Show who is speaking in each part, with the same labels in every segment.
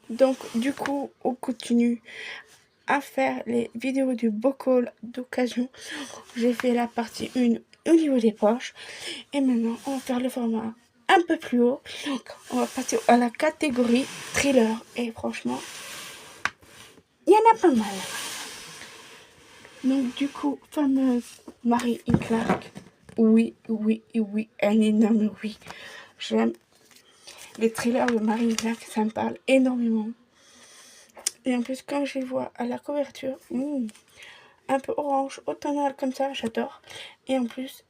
Speaker 1: Donc, du coup, on continue à faire les vidéos du bocal d'occasion. J'ai fait la partie 1 au niveau des poches. Et maintenant, on va faire le format un peu plus haut. Donc, on va passer à la catégorie thriller. Et franchement, il y en a pas mal. Donc, du coup, fameuse Marie Clark. Oui, oui, oui, un énorme oui. J'aime les thrillers de Marie Clark, ça me parle énormément. Et en plus, quand je les vois à la couverture, un peu orange, automnal comme ça, j'adore. Et en plus,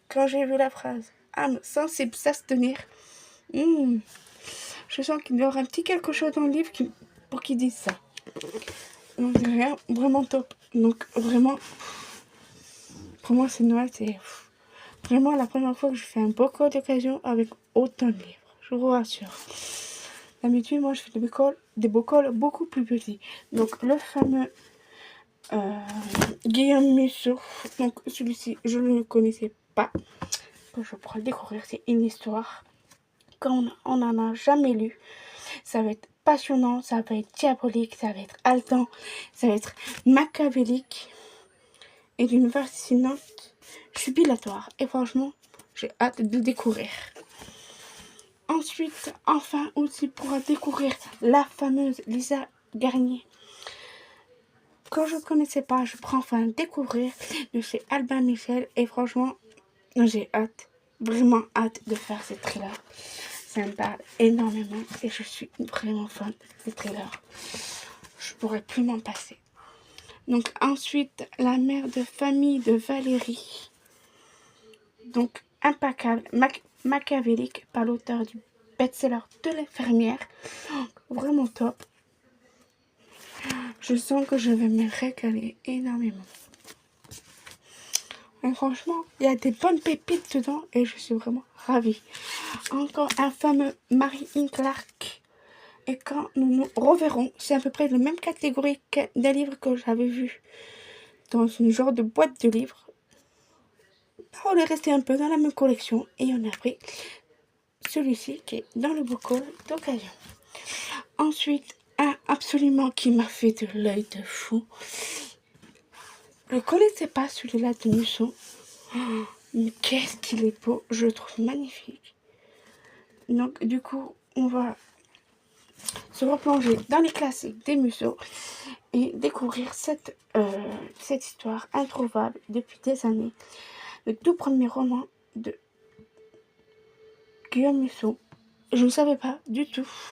Speaker 1: quand j'ai vu la phrase âme sensible s'abstenir, je sens qu'il y aura un petit quelque chose dans le livre pour qu'ils disent ça. Donc, c'est vraiment top. Donc, vraiment, pour moi, c'est Noël, c'est vraiment la première fois que je fais un bocal d'occasion avec autant de livres. Je vous rassure. D'habitude, moi, je fais des bocals beaucoup plus petits. Donc, le fameux Guillaume Musso. Donc, celui-ci, je ne le connaissais pas. Que je pourrais le découvrir. C'est une histoire qu'on n'en a jamais lu. Ça va être passionnant, ça va être diabolique, ça va être haletant, ça va être machiavélique et d'une fascinante jubilatoire. Et franchement, j'ai hâte de découvrir. Ensuite, enfin, aussi pourra découvrir la fameuse Lisa Garnier. Quand je ne connaissais pas, je prends enfin à découvrir de chez Albin Michel. Et franchement, j'ai hâte, vraiment hâte de faire ces thrillers. Ça me parle énormément et je suis vraiment fan des thrillers. Je pourrais plus m'en passer. Donc ensuite, la mère de famille de Valérie. Donc impeccable, machiavélique par l'auteur du best-seller de l'infirmière. Vraiment top. Je sens que je vais me régaler énormément. Et franchement, il y a des bonnes pépites dedans et je suis vraiment ravie. Encore un fameux Marie Clark. Et quand nous nous reverrons, c'est à peu près la même catégorie d'un livre que j'avais vu dans une genre de boîte de livres. On est resté un peu dans la même collection et on a pris celui-ci qui est dans le bocal d'occasion. Ensuite, un absolument qui m'a fait de l'œil de fou. Je ne connaissais pas celui-là de Musso. Mais qu'est-ce qu'il est beau, je le trouve magnifique. Donc du coup, on va se replonger dans les classiques des Musso et découvrir cette histoire introuvable depuis des années. Le tout premier roman de Guillaume Musso. Je ne savais pas du tout